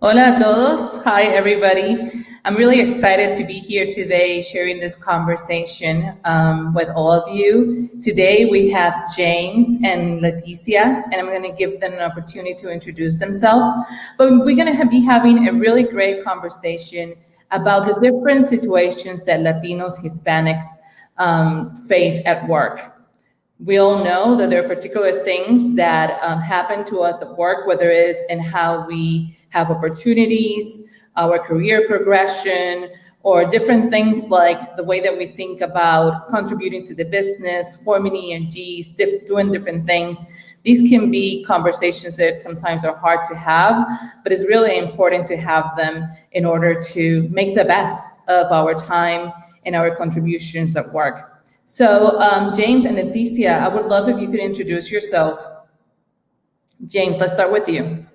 Hola a todos. Hi, everybody. I'm really excited to be here today sharing this conversation with all of you. Today we have James and Leticia, and I'm going to give them an opportunity to introduce themselves. But we're going to be having a really great conversation about the different situations that Latinos, Hispanics face at work. We all know that there are particular things that happen to us at work, whether it is in how we have opportunities, our career progression, or different things like the way that we think about contributing to the business, forming ENGs, doing different things. These can be conversations that sometimes are hard to have, but it's really important to have them in order to make the best of our time and our contributions at work. So, James and Leticia, I would love if you could introduce yourself. James, let's start with you.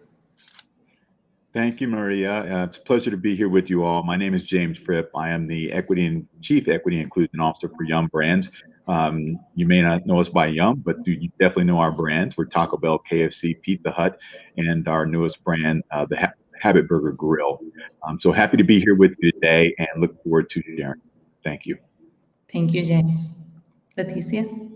Thank you, Maria. It's a pleasure to be here with you all. My name is James Fripp. I am the Chief Equity and Inclusion Officer for Yum Brands. You may not know us by Yum, but you definitely know our brands. We're Taco Bell, KFC, Pizza Hut, and our newest brand, the Habit Burger Grill. So happy to be here with you today and look forward to sharing. Thank you. Thank you, James. Leticia?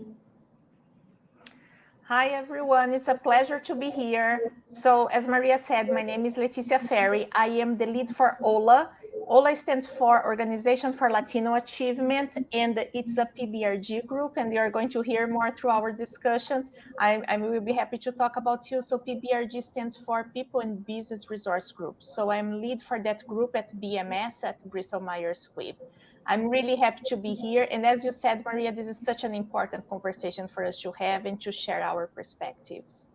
Hi, everyone. It's a pleasure to be here. So as Maria said, my name is Leticia Ferri. I am the lead for OLA. OLA stands for Organization for Latino Achievement, and it's a PBRG group, and you are going to hear more through our discussions. I will be happy to talk about you. So PBRG stands for People and Business Resource Group. So I'm lead for that group at BMS at Bristol Myers Squibb. I'm really happy to be here. And as you said, Maria, this is such an important conversation for us to have and to share our perspectives.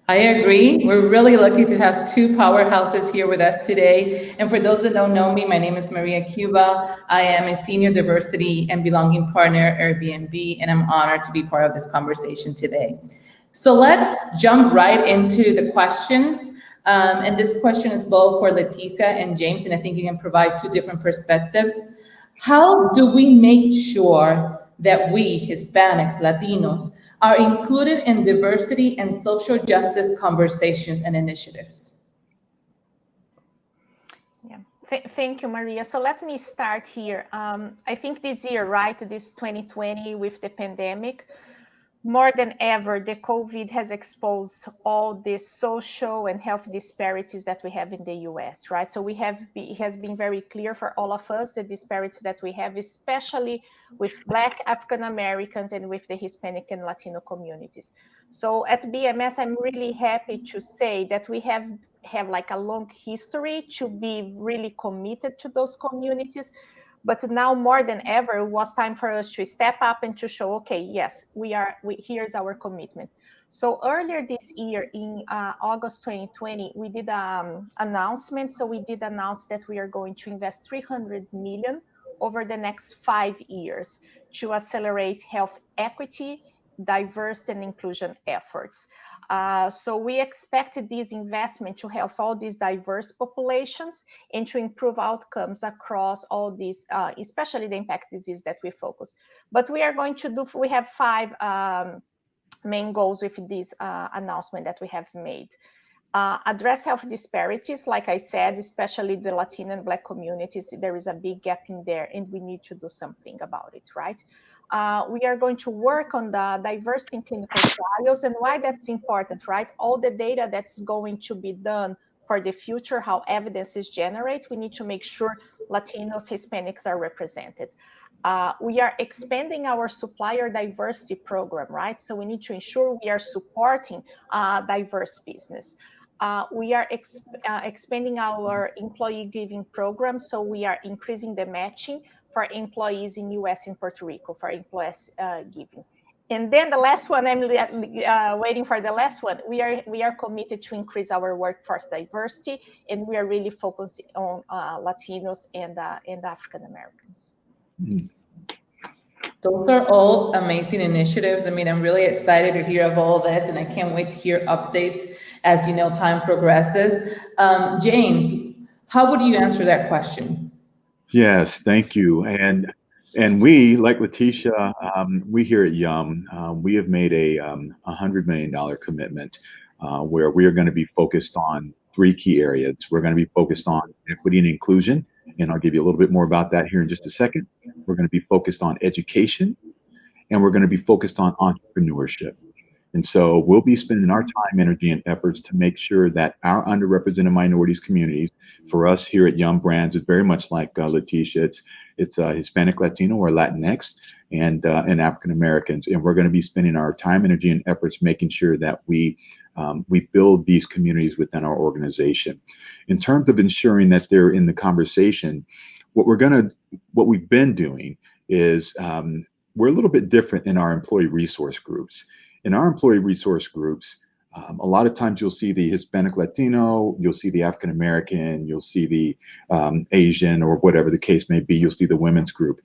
I agree. We're really lucky to have two powerhouses here with us today. And for those that don't know me, my name is Maria Cuba. I am a senior diversity and belonging partner at Airbnb, and I'm honored to be part of this conversation today. So let's jump right into the questions. And this question is both for Leticia and James, and I think you can provide two different perspectives. How do we make sure that we, Hispanics, Latinos, are included in diversity and social justice conversations and initiatives? Yeah, thank you, Maria. So let me start here. I think this year, right, this 2020 with the pandemic, more than ever, the COVID has exposed all the social and health disparities that we have in the US, right? So it has been very clear for all of us the disparities that we have, especially with Black, African Americans, and with the Hispanic and Latino communities. So at BMS, I'm really happy to say that we have like a long history to be really committed to those communities. But now more than ever, it was time for us to step up and to show, okay, yes, here's our commitment. So earlier this year in August 2020, we did an announcement. So we did announce that we are going to invest 300 million over the next 5 years to accelerate health equity, diversity, and inclusion efforts. So we expected this investment to help all these diverse populations and to improve outcomes across all these, especially the impact disease that we focus. But we have 5 main goals with this announcement that we have made. Address health disparities, like I said, especially the Latino and Black communities. There is a big gap in there, and we need to do something about it, right? We are going to work on the diversity in clinical trials, and why that's important, right? All the data that's going to be done for the future, how evidence is generated, we need to make sure Latinos, Hispanics are represented. We are expanding our supplier diversity program, right? So we need to ensure we are supporting diverse business. We are expanding our employee giving program, so we are increasing the matching for employees in US and Puerto Rico for employees giving. And then the last one, I'm waiting for the last one. We are committed to increase our workforce diversity, and we are really focusing on Latinos and African Americans. Mm. Those are all amazing initiatives. I mean, I'm really excited to hear of all this, and I can't wait to hear updates as time progresses. James, how would you answer that question? Yes, thank you. And we, like Leticia, we here at Yum, we have made a $100 million commitment where we are going to be focused on three key areas. We're going to be focused on equity and inclusion, and I'll give you a little bit more about that here in just a second. We're going to be focused on education, and we're going to be focused on entrepreneurship. And so we'll be spending our time, energy, and efforts to make sure that our underrepresented minorities communities, for us here at Yum Brands, is very much like Leticia. It's Hispanic, Latino, or Latinx, and African Americans. And we're going to be spending our time, energy, and efforts making sure that we build these communities within our organization. In terms of ensuring that they're in the conversation, what we've been doing is we're a little bit different in our employee resource groups. In our employee resource groups, a lot of times you'll see the Hispanic Latino, you'll see the African American, you'll see the Asian, or whatever the case may be, you'll see the women's group.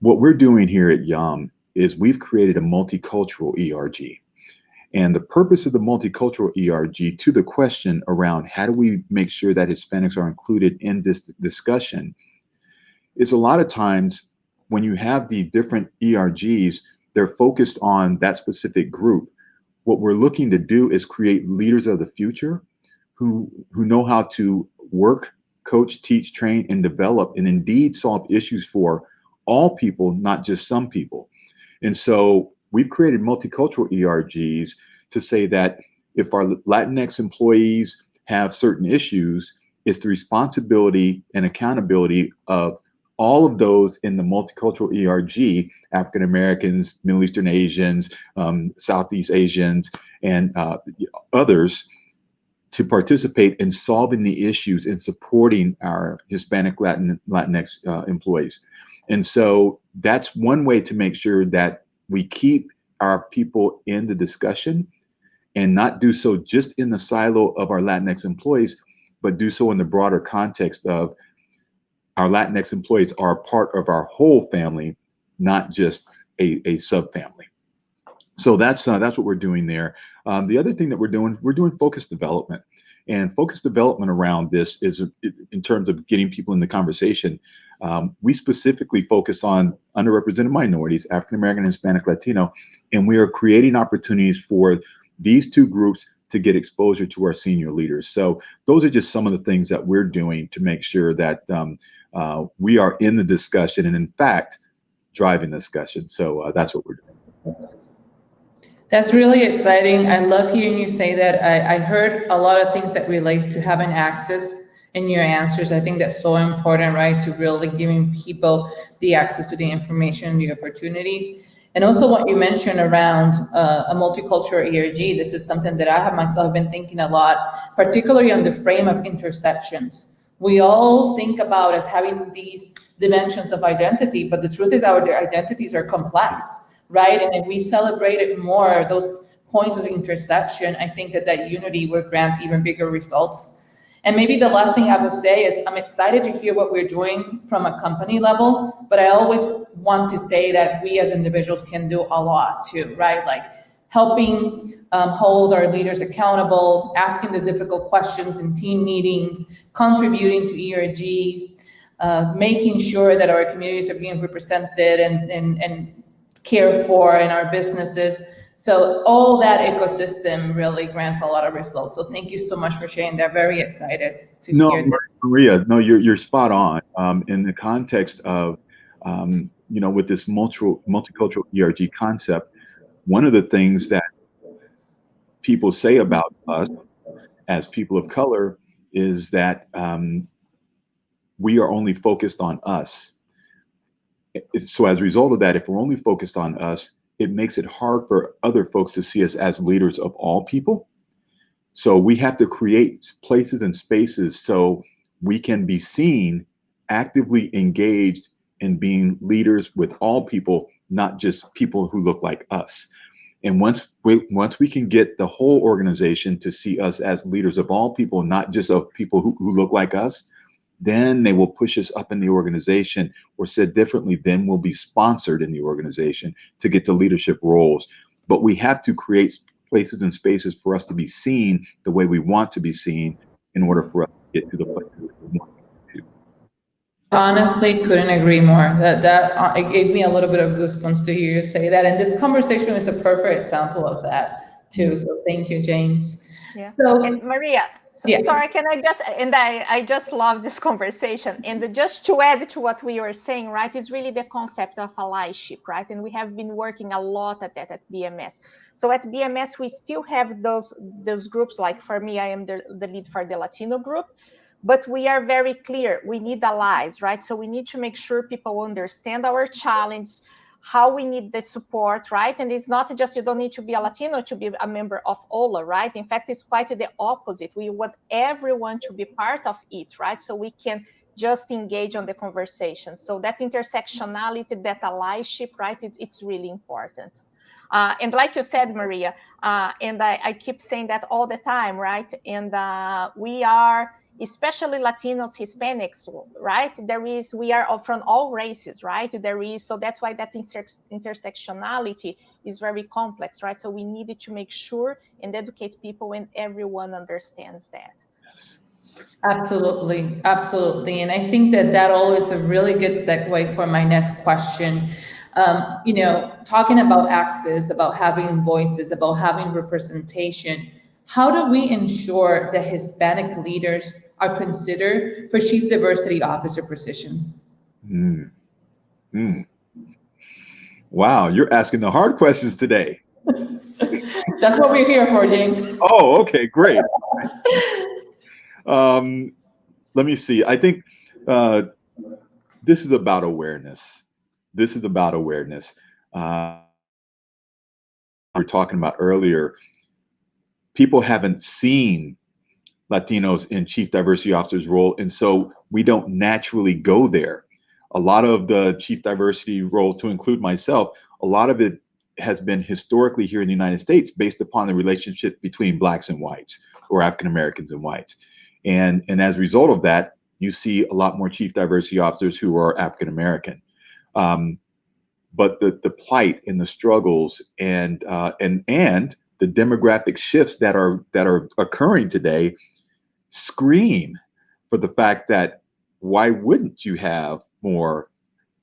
What we're doing here at Yum is we've created a multicultural ERG. And the purpose of the multicultural ERG, to the question around how do we make sure that Hispanics are included in this discussion, is a lot of times when you have the different ERGs, they're focused on that specific group. What we're looking to do is create leaders of the future who know how to work, coach, teach, train, and develop, and indeed solve issues for all people, not just some people. And so we've created multicultural ERGs to say that if our Latinx employees have certain issues, it's the responsibility and accountability of all of those in the multicultural ERG, African Americans, Middle Eastern Asians, Southeast Asians, and others, to participate in solving the issues and supporting our Hispanic, Latinx employees. And so that's one way to make sure that we keep our people in the discussion and not do so just in the silo of our Latinx employees, but do so in the broader context of our Latinx employees are a part of our whole family, not just a subfamily. So that's what we're doing there. The other thing that we're doing focused development. And focused development around this is, in terms of getting people in the conversation, we specifically focus on underrepresented minorities, African American, Hispanic, Latino, and we are creating opportunities for these two groups to get exposure to our senior leaders. So those are just some of the things that we're doing to make sure that we are in the discussion and, in fact, driving the discussion. So that's what we're doing. That's really exciting. I love hearing you say that. I heard a lot of things that relate to having access in your answers. I think that's so important, right? To really giving people the access to the information and the opportunities. And also what you mentioned around a multicultural ERG, this is something that I have myself been thinking a lot, particularly on the frame of intersections. We all think about as having these dimensions of identity, but the truth is our identities are complex, right? And if we celebrated more those points of intersection, I think that unity would grant even bigger results. And maybe the last thing I would say is I'm excited to hear what we're doing from a company level, but I always want to say that we as individuals can do a lot too, right? Like helping hold our leaders accountable, asking the difficult questions in team meetings, contributing to ERGs, making sure that our communities are being represented and cared for in our businesses. So all that ecosystem really grants a lot of results. So thank you so much for sharing that. Very excited to hear that. Maria, no, you're spot on. In the context of, with this multicultural ERG concept, one of the things that people say about us as people of color is that we are only focused on us. So as a result of that, if we're only focused on us, it makes it hard for other folks to see us as leaders of all people. So we have to create places and spaces so we can be seen, actively engaged in being leaders with all people, not just people who look like us. And once we can get the whole organization to see us as leaders of all people, not just of people who look like us, then they will push us up in the organization, or said differently, then we'll be sponsored in the organization to get to leadership roles. But we have to create places and spaces for us to be seen the way we want to be seen in order for us to get to the place we want to. Honestly, couldn't agree more. That it gave me a little bit of goosebumps to hear you say that. And this conversation is a perfect example of that too. So thank you, James. Yeah. So, and Maria, So Yes. sorry, can I just, and I just love this conversation. And just to add to what we were saying, right, is really the concept of allyship, right? And we have been working a lot at that at BMS. So at BMS, we still have those groups. Like for me, I am the lead for the Latino group, but we are very clear. We need allies, right? So we need to make sure people understand our challenge, how we need the support, right? And it's not just, you don't need to be a Latino to be a member of OLA, right? In fact, it's quite the opposite. We want everyone to be part of it, right? So we can just engage on the conversation. So that intersectionality, that allyship, right? It's really important. And like you said, Maria, and I keep saying that all the time, right? And we are, especially Latinos, Hispanics, right? We are from all races, right? So that's why that intersectionality is very complex, right? So we needed to make sure and educate people and everyone understands that. Absolutely, absolutely. And I think that that always a really good segue for my next question. Talking about access, about having voices, about having representation, how do we ensure that Hispanic leaders are considered for chief diversity officer positions? Mm, mm. Wow, you're asking the hard questions today. That's what we're here for, James. Oh, okay, great. Let me see. I think this is about awareness. This is about awareness. We were talking about earlier, people haven't seen Latinos in chief diversity officers role, and so we don't naturally go there. A lot of the chief diversity role, to include myself, a lot of it has been historically here in the United States based upon the relationship between blacks and whites, or African Americans and whites. And as a result of that, you see a lot more chief diversity officers who are African American. But the plight and the struggles and the demographic shifts that are occurring today scream for the fact that why wouldn't you have more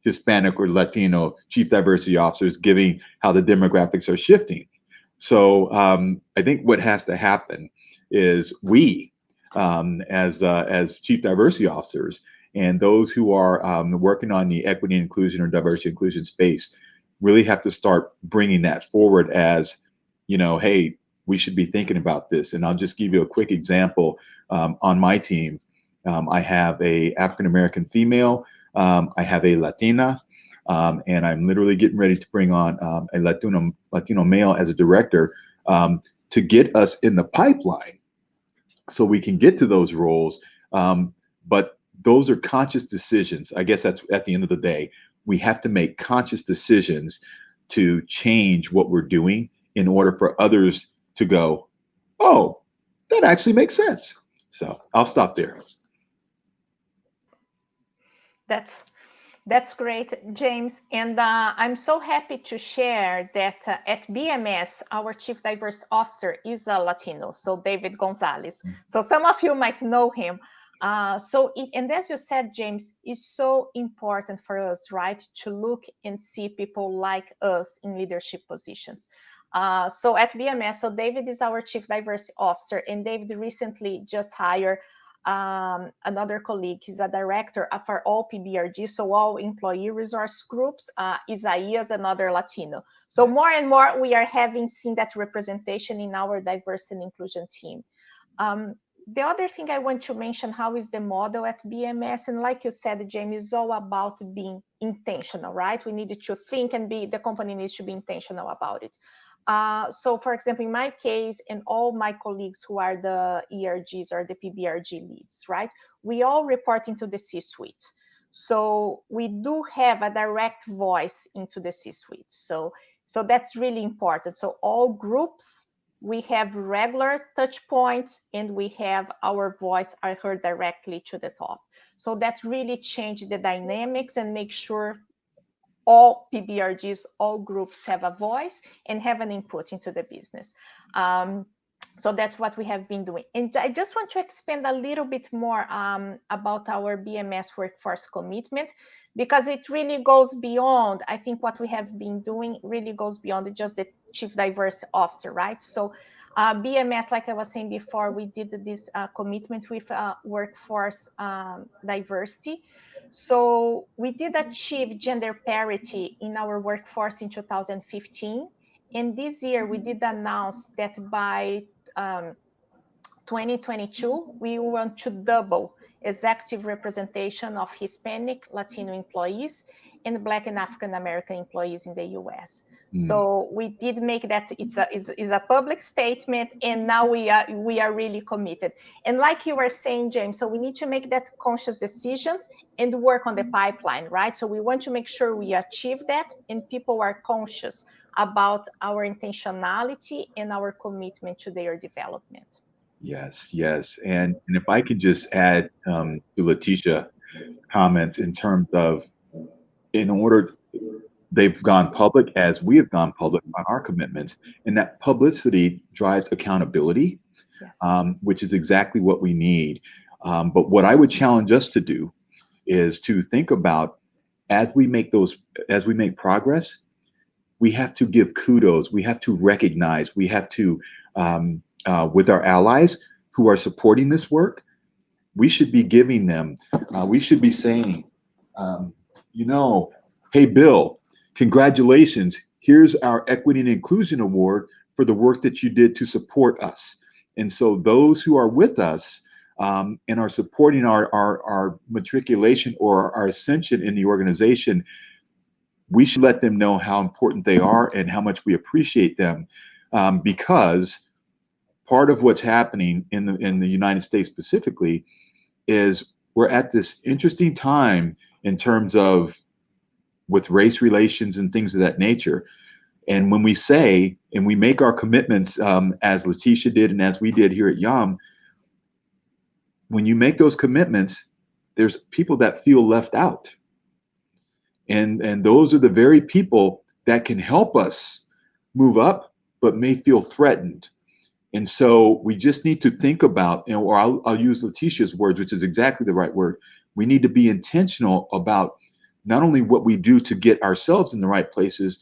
Hispanic or Latino chief diversity officers, given how the demographics are shifting? So I think what has to happen is we, as chief diversity officers, and those who are working on the equity and inclusion or diversity inclusion space, really have to start bringing that forward as, hey, we should be thinking about this. And I'll just give you a quick example. On my team, I have a African American female, I have a Latina, and I'm literally getting ready to bring on a Latino male as a director to get us in the pipeline so we can get to those roles. But those are conscious decisions. I guess that's at the end of the day, we have to make conscious decisions to change what we're doing in order for others to go, oh, that actually makes sense. So I'll stop there. That's great, James. And I'm so happy to share that at BMS, our Chief Diversity Officer is a Latino, so David Gonzalez. So some of you might know him. And as you said, James, it's so important for us, right, to look and see people like us in leadership positions. So at BMS, so David is our Chief Diversity Officer, and David recently just hired another colleague. He's a director for all PBRG, so all employee resource groups. Isaias, another Latino. So more and more we are having seen that representation in our diversity and inclusion team. The other thing I want to mention, how is the model at BMS? And like you said, James, is all about being intentional, right? We needed to think and the company needs to be intentional about it. So for example, in my case, and all my colleagues who are the ERGs or the PBRG leads, right? We all report into the C-suite. So we do have a direct voice into the C-suite. So that's really important. So all groups, we have regular touch points and we have our voice are heard directly to the top. So that really changed the dynamics and make sure all PBRGs, all groups have a voice and have an input into the business. So that's what we have been doing. And I just want to expand a little bit more about our BMS workforce commitment, because it really goes beyond, I think what we have been doing really goes beyond just the Chief Diversity Officer, right? So BMS, like I was saying before, we did this commitment with workforce diversity. So we did achieve gender parity in our workforce in 2015. And this year we did announce that by 2022, we want to double executive representation of Hispanic, Latino employees and Black and African American employees in the US. So we did make that, it's a public statement, and now we are really committed. And like you were saying, James, so we need to make that conscious decisions and work on the pipeline, right? So we want to make sure we achieve that and people are conscious about our intentionality and our commitment to their development. Yes, yes. And if I could just add to Leticia comments in terms of, in order, they've gone public as we have gone public on our commitments, and that publicity drives accountability, Yes. Which is exactly what we need. But what I would challenge us to do is to think about, as we make progress, we have to give kudos, we have to recognize, we have to, with our allies who are supporting this work, we should be giving them, we should be saying, hey, Bill, congratulations. Here's our Equity and Inclusion Award for the work that you did to support us. And so those who are with us and are supporting our matriculation or our ascension in the organization, we should let them know how important they are and how much we appreciate them, because part of what's happening in the United States specifically is we're at this interesting time in terms of with race relations and things of that nature. And when we say and we make our commitments, as Leticia did and as we did here at YUM, when you make those commitments, there's people that feel left out. And those are the very people that can help us move up, but may feel threatened. And so we just need to think about, or I'll use Leticia's words, which is exactly the right word. We need to be intentional about not only what we do to get ourselves in the right places,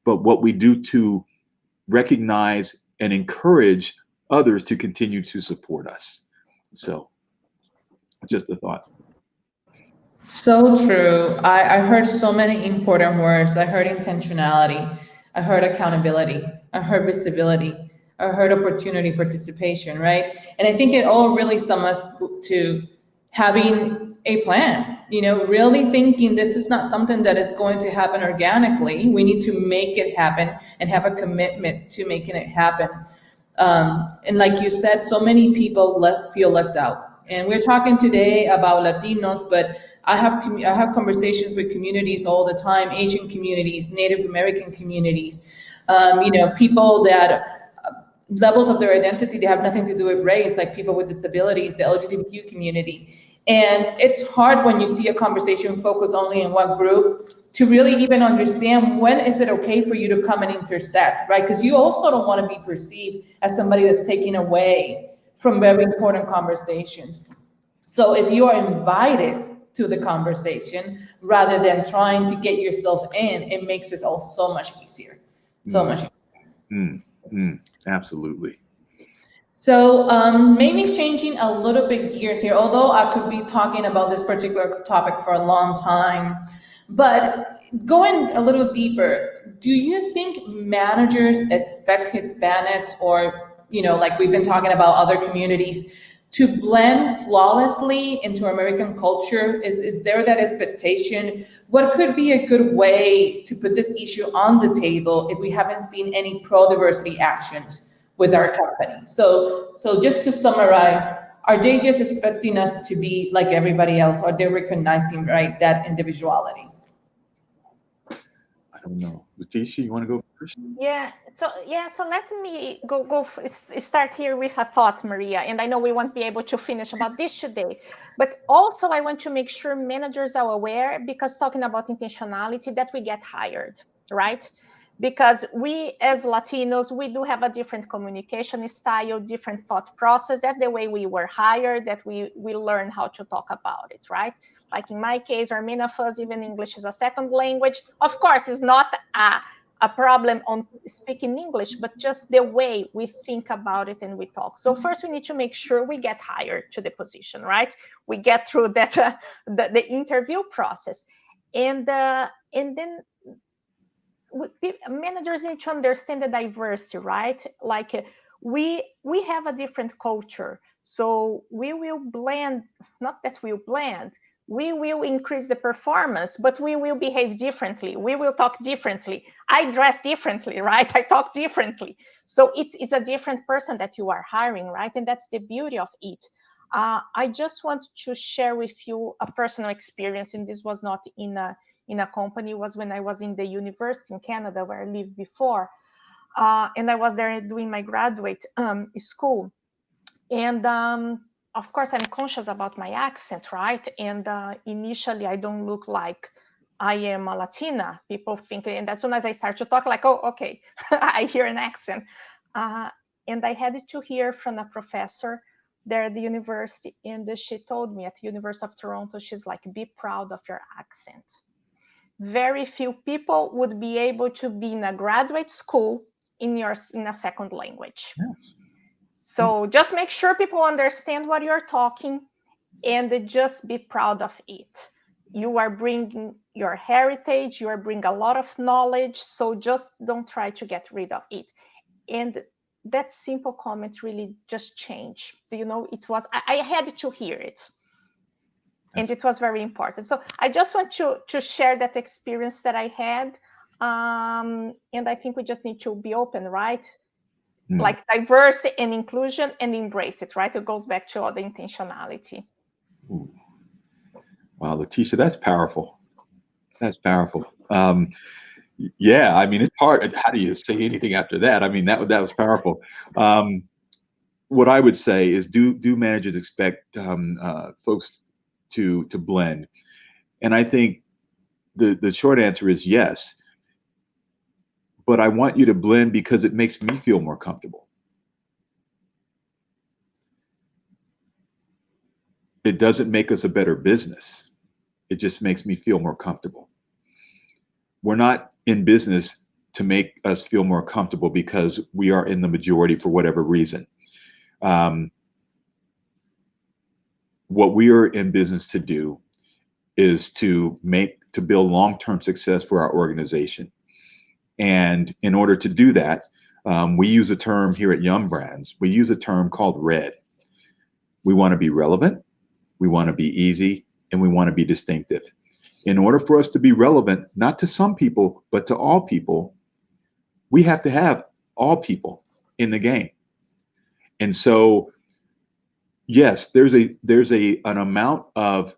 but what we do to recognize and encourage others to continue to support us. So just a thought. So true. I heard so many important words. I heard intentionality. I heard accountability. I heard visibility. I heard opportunity, participation, right? And I think it all really sums us to having a plan, really thinking this is not something that is going to happen organically. We need to make it happen and have a commitment to making it happen. And like you said, so many people feel left out. And we're talking today about Latinos, but I have conversations with communities all the time, Asian communities, Native American communities, people that levels of their identity, they have nothing to do with race, like people with disabilities, the LGBTQ community. And it's hard when you see a conversation focus only in one group to really even understand when is it okay for you to come and intersect, right? Because you also don't want to be perceived as somebody that's taking away from very important conversations. So if you are invited to the conversation rather than trying to get yourself in, it makes it all so much easier. So much easier. Absolutely. So maybe changing a little bit gears here, although I could be talking about this particular topic for a long time, but going a little deeper, do you think managers expect Hispanics or, like we've been talking about other communities, to blend flawlessly into American culture? Is there that expectation? What could be a good way to put this issue on the table if we haven't seen any pro-diversity actions with our company? So just to summarize, are they just expecting us to be like everybody else, or they're recognizing, right, that individuality? I don't know. Leticia, you want to go first? So let me start here with a thought, Maria, and I know we won't be able to finish about this today, but also I want to make sure managers are aware, because talking about intentionality, that we get hired, right? Because we as Latinos, we do have a different communication style, different thought process. That's the way we were hired, that we learn how to talk about it, right? Like in my case, or many of us, even English is a second language. Of course, it's not a problem on speaking English, but just the way we think about it and we talk. So first we need to make sure we get hired to the position, right? We get through that the interview process, and then managers need to understand the diversity, right? Like we have a different culture, so we will blend. Not that we'll blend. We will increase the performance, but we will behave differently. We will talk differently. I dress differently, right? I talk differently. So it's a different person that you are hiring, right? And that's the beauty of it. I just want to share with you a personal experience, and this was not in a company. It was when I was in the university in Canada, where I lived before, and I was there doing my graduate school. And of course, I'm conscious about my accent, right? And initially, I don't look like I am a Latina. People think, and as soon as I start to talk, like, oh, okay, I hear an accent. And I had to hear from a professor there at the university, and she told me at the University of Toronto, she's like, be proud of your accent. Very few people would be able to be in a graduate school in a second language. Yes. So just make sure people understand what you're talking, and just be proud of it. You are bringing your heritage, you are bringing a lot of knowledge, so just don't try to get rid of it. And that simple comment really just changed. It was, I had to hear it. And it was very important. So I just want to share that experience that I had. And I think we just need to be open, right? Like diversity and inclusion, and embrace it, right? It goes back to all the intentionality. Ooh. Wow, Leticia, that's powerful. That's powerful. Yeah, I mean, it's hard. How do you say anything after that? I mean, that was powerful. What I would say is, do managers expect folks to blend? And I think the short answer is yes. But I want you to blend because it makes me feel more comfortable. It doesn't make us a better business. It just makes me feel more comfortable. We're not in business to make us feel more comfortable because we are in the majority for whatever reason. What we are in business to do is to build long-term success for our organization. And in order to do that, we use a term here at Yum Brands. We use a term called RED. We want to be relevant, we want to be easy, and we want to be distinctive. In order for us to be relevant, not to some people, but to all people, we have to have all people in the game. And so, yes, there's an amount of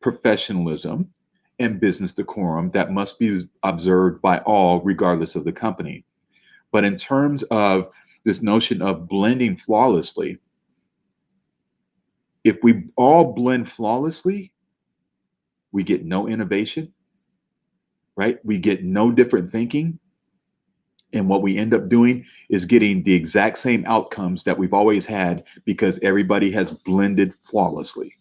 professionalism and business decorum that must be observed by all, regardless of the company. But in terms of this notion of blending flawlessly, if we all blend flawlessly, we get no innovation, right? We get no different thinking. And what we end up doing is getting the exact same outcomes that we've always had, because everybody has blended flawlessly.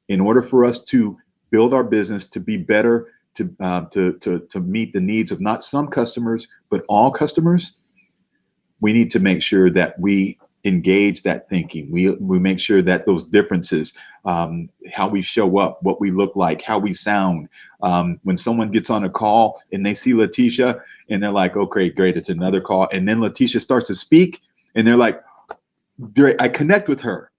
In order for us to build our business to be better, to meet the needs of not some customers, but all customers, we need to make sure that we engage that thinking. We make sure that those differences, how we show up, what we look like, how we sound. When someone gets on a call and they see Leticia and they're like, okay, great, it's another call. And then Leticia starts to speak and they're like, I connect with her.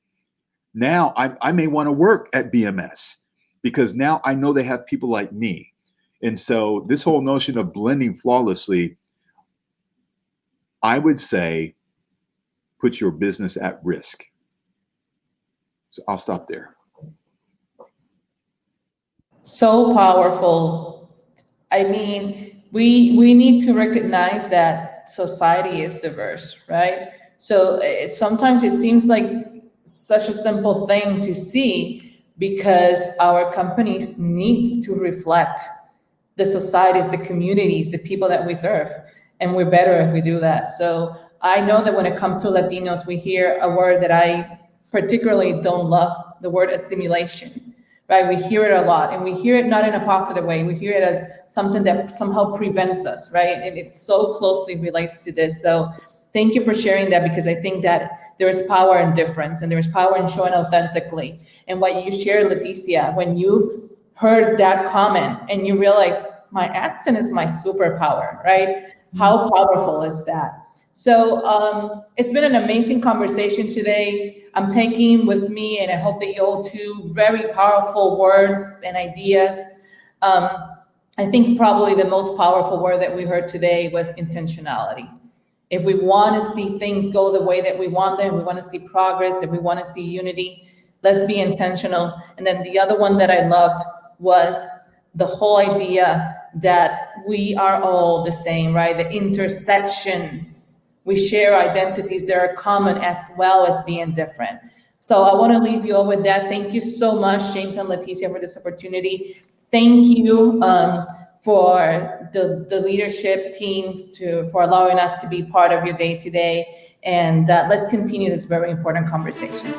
Now I may want to work at BMS, because now I know they have people like me. And so this whole notion of blending flawlessly, I would say, put your business at risk. So I'll stop there. So powerful. I mean, we need to recognize that society is diverse, right? So sometimes it seems like such a simple thing to see, because our companies need to reflect the societies, the communities, the people that we serve. And we're better if we do that. So I know that when it comes to Latinos, we hear a word that I particularly don't love, the word assimilation, right? We hear it a lot, and we hear it not in a positive way. We hear it as something that somehow prevents us, right? And it so closely relates to this. So thank you for sharing that, because I think that there is power in difference, and there is power in showing authentically. And what you shared, Leticia, when you heard that comment and you realize my accent is my superpower, right? How powerful is that? So it's been an amazing conversation today. I'm taking with me, and I hope that you all too, very powerful words and ideas. I think probably the most powerful word that we heard today was intentionality. If we want to see things go the way that we want them, we want to see progress, if we want to see unity, let's be intentional. And then the other one that I loved was the whole idea that we are all the same, right? The intersections. We share identities that are common as well as being different. So I want to leave you all with that. Thank you so much, James and Leticia, for this opportunity. Thank you for the leadership team for allowing us to be part of your day today. And let's continue this very important conversations.